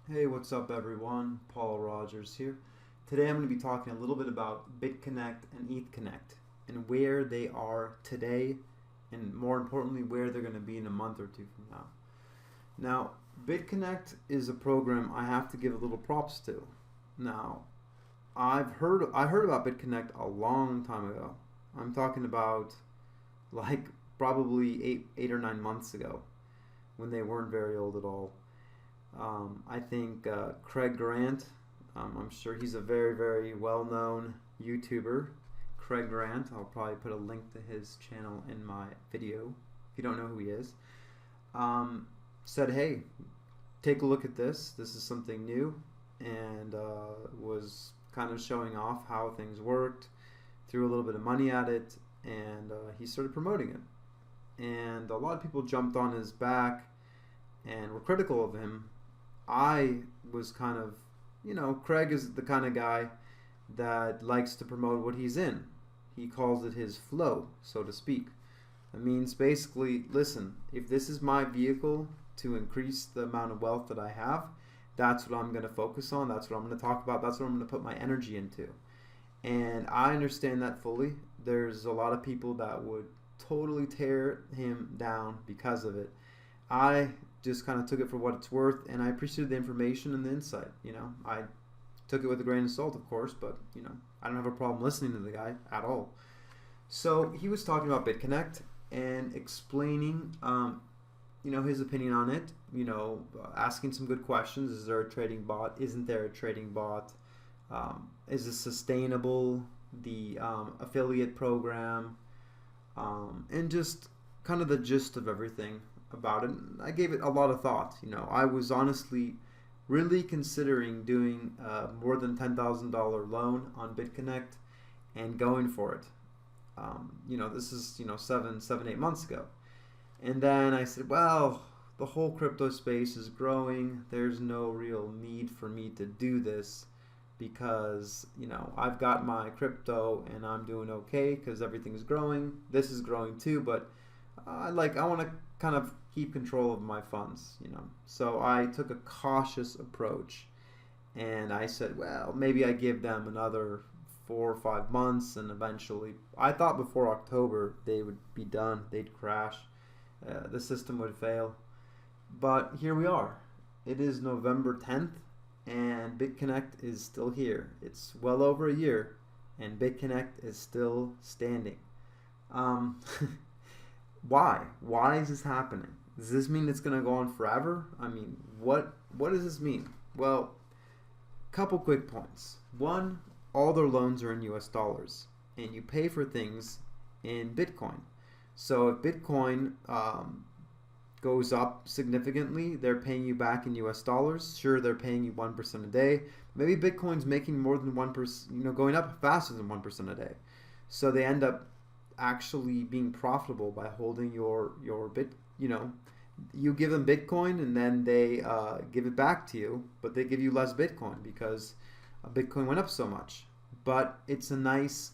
Hey, what's up, everyone? Paul Rogers here. Today I'm going to be talking a little bit about Bitconnect and Ethconncet and where they are today, and more importantly, where they're going to be in a month or two from now. Now, Bitconnect is a program I have to give a little props to. Now, I heard about Bitconnect a long time ago. I'm talking about like probably eight or 9 months ago when they weren't very old at all. I think Craig Grant, I'm sure he's a very, very well known YouTuber. Craig Grant, I'll probably put a link to his channel in my video if you don't know who he is. Said, hey, take a look at this. This is something new, and was kind of showing off how things worked, threw a little bit of money at it, and he started promoting it. And a lot of people jumped on his back and were critical of him. I was kind of, Craig is the kind of guy that likes to promote what he's in. He calls it his flow, so to speak. It means basically, listen, if this is my vehicle to increase the amount of wealth that I have, that's what I'm going to focus on. That's what I'm going to talk about. That's what I'm going to put my energy into. And I understand that fully. There's a lot of people that would totally tear him down because of it. I just kind of took it for what it's worth, and I appreciated the information and the insight. I took it with a grain of salt, of course, but I don't have a problem listening to the guy at all. So he was talking about Bitconnect and explaining, his opinion on it. Asking some good questions. Is there a trading bot? Isn't there a trading bot? Is it sustainable? The affiliate program, and just kind of the gist of everything about it. I gave it a lot of thought. I was honestly really considering doing a more than $10,000 loan on Bitconnect and going for it. This is 7, 8 months ago, and then I said, well, the whole crypto space is growing. There's no real need for me to do this because I've got my crypto and I'm doing okay because everything's growing. This is growing too, but I want to kind of keep control of my funds, So I took a cautious approach, and I said, well, maybe I give them another 4 or 5 months, and eventually, I thought before October they would be done, they'd crash, the system would fail. But here we are. It is November 10th, and Bitconnect is still here. It's well over a year, and Bitconnect is still standing. Um, Why? Why is this happening? Does this mean it's going to go on forever? I mean, what does this mean? Well, couple quick points. One, all their loans are in US dollars, and you pay for things in Bitcoin. So if Bitcoin goes up significantly, they're paying you back in US dollars. Sure, they're paying you 1% a day. Maybe Bitcoin's making more than 1%, going up faster than 1% a day. So they end up actually being profitable by holding your bit. You give them Bitcoin, and then they give it back to you, but they give you less Bitcoin because Bitcoin went up so much. But it's a nice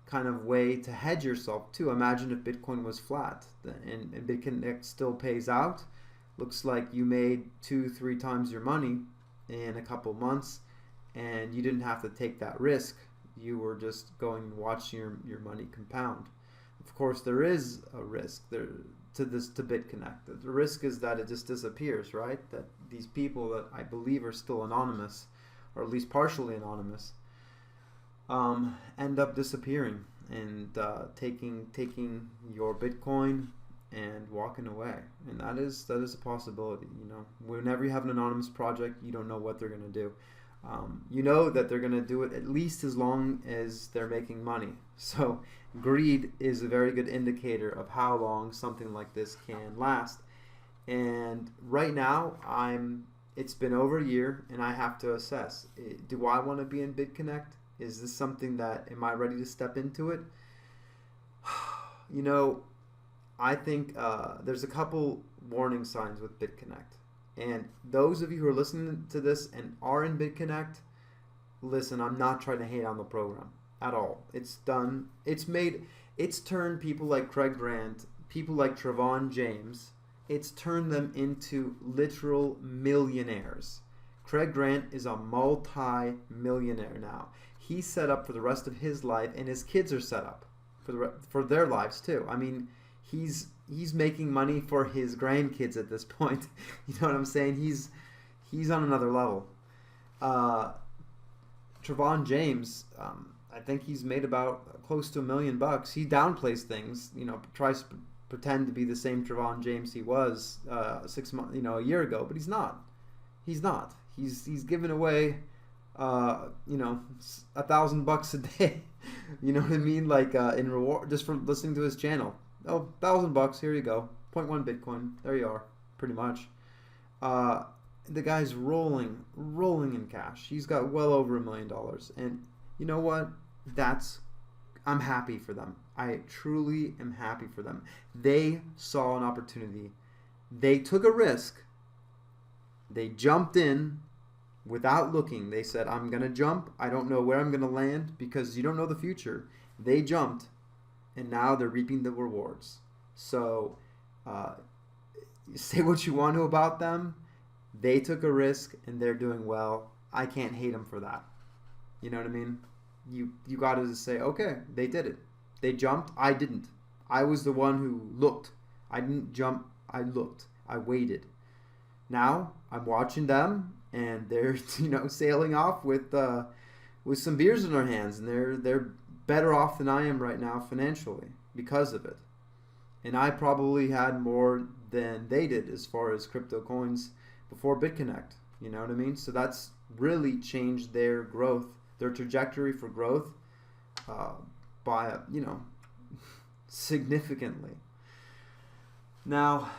kind of way to hedge yourself too. Imagine if Bitcoin was flat and Bitcoin still pays out. Looks like you made 2-3 times your money in a couple months, and you didn't have to take that risk. You were just going and watching your money compound. Of course, there is a risk there to Bitconnect. The risk is that it just disappears, right? That these people that I believe are still anonymous, or at least partially anonymous, end up disappearing and taking your Bitcoin and walking away. And that is a possibility. Whenever you have an anonymous project, you don't know what they're going to do. You know that they're going to do it at least as long as they're making money. So greed is a very good indicator of how long something like this can last. And right now, it's been over a year, and I have to assess, do I want to be in Bitconnect? Is this something am I ready to step into it? I think there's a couple warning signs with Bitconnect. And those of you who are listening to this and are in Bitconnect, listen, I'm not trying to hate on the program at all. It's turned people like Craig Grant, people like Trevon James, it's turned them into literal millionaires. Craig Grant is a multi-millionaire now. He's set up for the rest of his life, and his kids are set up for their lives too. I mean, he's making money for his grandkids at this point. You know what I'm saying? He's on another level. Trevon James, I think he's made about close to $1 million. He downplays things, tries to pretend to be the same Trevon James he was 6 months, a year ago, but he's not. He's not. He's giving away, $1,000 a day. You know what I mean? Like in reward, just for listening to his channel. Oh, $1,000. Here you go. 0.1 Bitcoin. There you are. Pretty much. The guy's rolling in cash. He's got well over $1 million, and you know what? I'm happy for them. I truly am happy for them. They saw an opportunity. They took a risk. They jumped in without looking. They said, I'm going to jump. I don't know where I'm going to land because you don't know the future. They jumped, and now they're reaping the rewards. So say what you want to about them. They took a risk, and they're doing well. I can't hate them for that. You know what I mean? You got to just say, okay, they did it. They jumped. I didn't. I was the one who looked. I didn't jump. I looked. I waited. Now I'm watching them, and they're sailing off with some beers in their hands, and they're better off than I am right now financially because of it. And I probably had more than they did as far as crypto coins before Bitconnect. You know what I mean? So that's really changed their growth, their trajectory for growth by significantly. Now,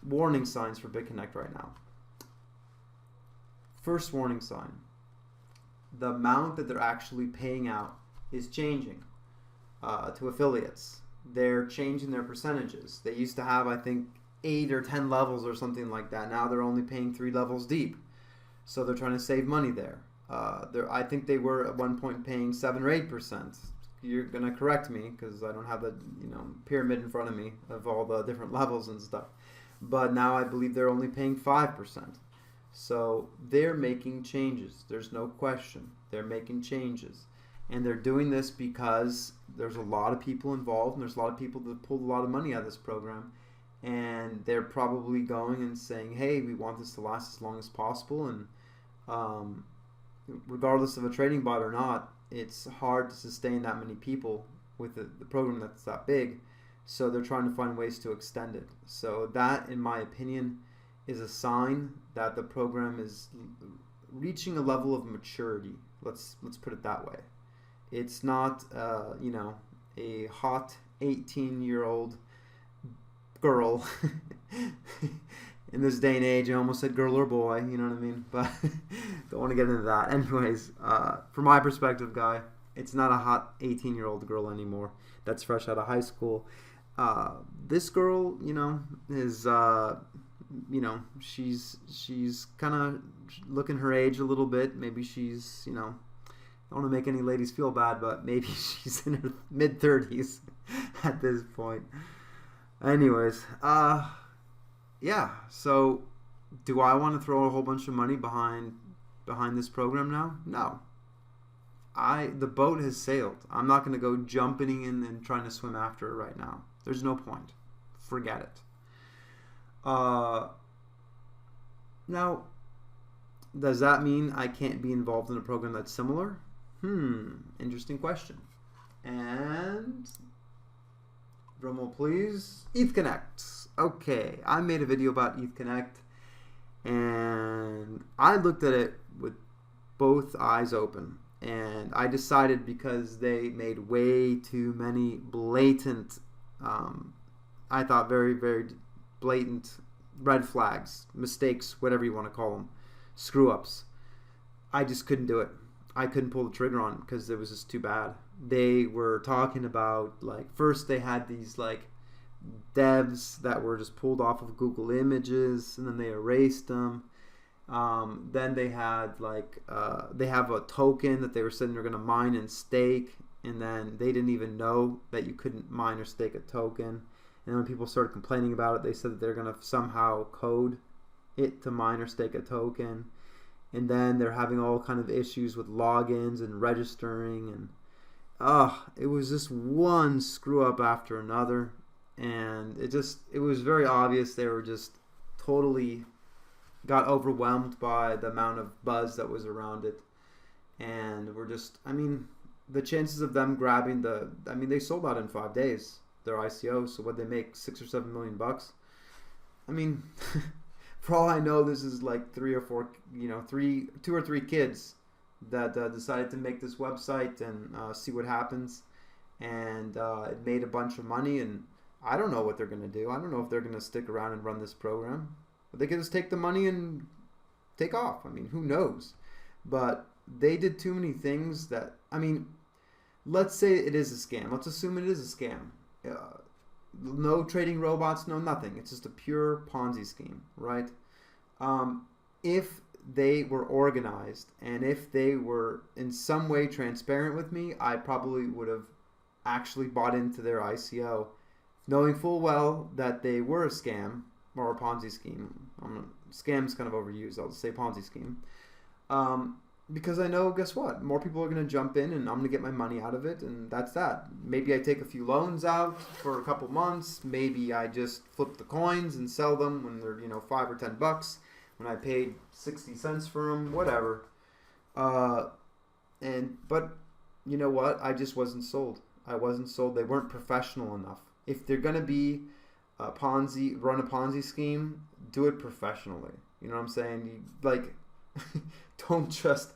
warning signs for Bitconnect right now. First warning sign: the amount that they're actually paying out is changing to affiliates. They're changing their percentages. They used to have, I think, 8 or 10 levels or something like that. Now they're only paying 3 levels deep. So they're trying to save money there. I think they were at one point paying 7 or 8%. You're going to correct me because I don't have the pyramid in front of me of all the different levels and stuff. But now I believe they're only paying 5%. So they're making changes. There's no question. They're making changes. And they're doing this because there's a lot of people involved, and there's a lot of people that pulled a lot of money out of this program. And they're probably going and saying, hey, we want this to last as long as possible. And regardless of a trading bot or not, it's hard to sustain that many people with the program that's that big. So they're trying to find ways to extend it. So that, in my opinion, is a sign that the program is reaching a level of maturity. Let's put it that way. It's not, a hot 18-year-old girl in this day and age. I almost said girl or boy, you know what I mean? But don't want to get into that. Anyways, from my perspective, guy, it's not a hot 18-year-old girl anymore that's fresh out of high school. This girl, is, she's kind of looking her age a little bit. Maybe she's, I don't want to make any ladies feel bad, but maybe she's in her mid-30s at this point. Anyways, yeah. So, do I want to throw a whole bunch of money behind this program now? No. The boat has sailed. I'm not going to go jumping in and trying to swim after it right now. There's no point. Forget it. Now, does that mean I can't be involved in a program that's similar? Interesting question. And drumroll please. Ethconnect. Okay, I made a video about Ethconnect, and I looked at it with both eyes open, and I decided because they made way too many blatant, I thought very, very blatant red flags, mistakes, whatever you want to call them, screw-ups. I just couldn't do it. I couldn't pull the trigger on it because it was just too bad. They were talking about, first they had these, devs that were just pulled off of Google Images, and then they erased them. Then they had, they have a token that they were saying they're going to mine and stake, and then they didn't even know that you couldn't mine or stake a token. And when people started complaining about it, they said that they're going to somehow code it to mine or stake a token. and then they're having all kind of issues with logins and registering, and it was just one screw up after another, and it was very obvious they were just totally got overwhelmed by the amount of buzz that was around it, and we're just, I mean, the chances of them grabbing they sold out in 5 days, their ICO. So what they make, $6 or $7 million. I mean, for all I know, this is like 2 or 3 kids that decided to make this website and see what happens, and it made a bunch of money. And I don't know what they're gonna do. I don't know if they're gonna stick around and run this program, but they could just take the money and take off. I mean, who knows? But they did too many things that, I mean, let's say it is a scam. Let's assume it is a scam. No trading robots, no nothing. It's just a pure Ponzi scheme, right? If they were organized and if they were in some way transparent with me, I probably would have actually bought into their ICO, knowing full well that they were a scam or a Ponzi scheme. Scam's kind of overused. I'll just say Ponzi scheme. Because I know, guess what? More people are going to jump in and I'm going to get my money out of it, and that's that. Maybe I take a few loans out for a couple months. Maybe I just flip the coins and sell them when they're, $5 or $10 when I paid 60 cents for them, whatever. But you know what? I just wasn't sold. I wasn't sold. They weren't professional enough. If they're going to be run a Ponzi scheme, do it professionally. You know what I'm saying? Don't just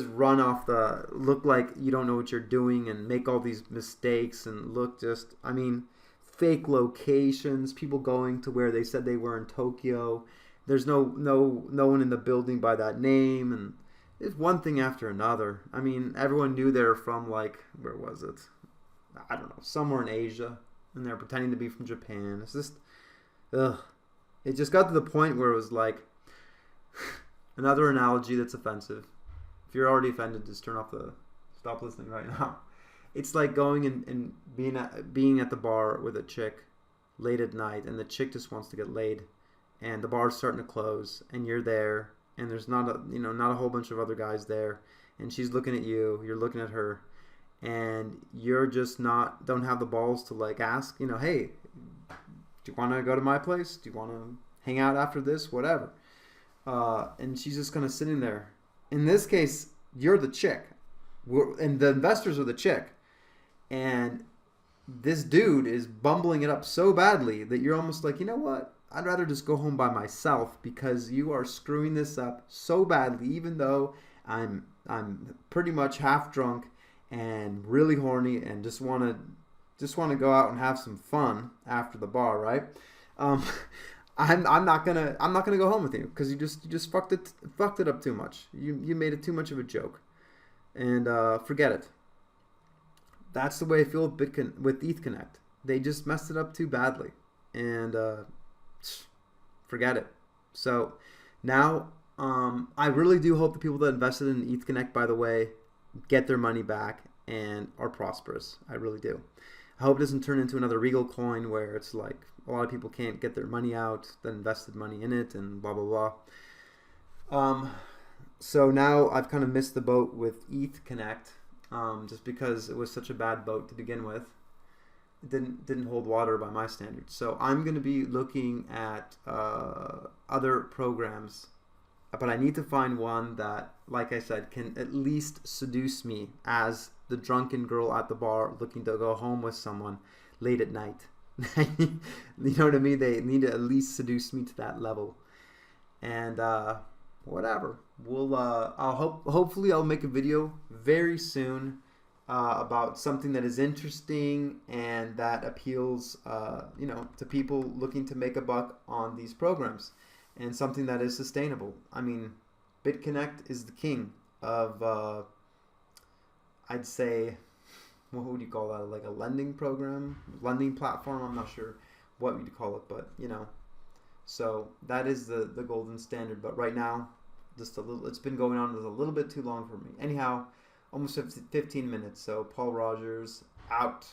run off look like you don't know what you're doing and make all these mistakes and look just, I mean, fake locations, people going to where they said they were in Tokyo. There's no one in the building by that name, and it's one thing after another. I mean, everyone knew they were from, like, where was it? I don't know, somewhere in Asia, and they're pretending to be from Japan. It's just, it just got to the point where it was like, another analogy that's offensive. If you're already offended, just stop listening right now. It's like going and being at the bar with a chick late at night, and the chick just wants to get laid, and the bar's starting to close, and you're there, and there's not a whole bunch of other guys there, and she's looking at you, you're looking at her, and you're just don't have the balls to like ask, hey, do you want to go to my place? Do you want to hang out after this? Whatever. And she's just kind of sitting there. In this case, you're the chick, and the investors are the chick, and this dude is bumbling it up so badly that you're almost like, you know what? I'd rather just go home by myself because you are screwing this up so badly. Even though I'm pretty much half drunk and really horny and just want to go out and have some fun after the bar, right? I'm not gonna go home with you because you just fucked it up too much. You made it too much of a joke, and forget it. That's the way I feel with Ethconnect. They just messed it up too badly, and forget it. So now I really do hope the people that invested in Ethconnect, by the way, get their money back and are prosperous. I really do. I hope it doesn't turn into another Regal coin where it's like a lot of people can't get their money out, that invested money in it, and blah, blah, blah. So now I've kind of missed the boat with Ethconnect, just because it was such a bad boat to begin with. It didn't hold water by my standards. So I'm going to be looking at other programs, but I need to find one that, like I said, can at least seduce me as the drunken girl at the bar looking to go home with someone late at night. You know what I mean? They need to at least seduce me to that level. And whatever. Hopefully I'll make a video very soon about something that is interesting and that appeals to people looking to make a buck on these programs, and something that is sustainable. I mean, Bitconnect is the king of I'd say, what would you call that? Like a lending program, lending platform? I'm not sure what you'd call it, but so that is the golden standard. But right now, just a little, it's been going on a little bit too long for me. Anyhow, almost 15 minutes. So Paul Rogers out.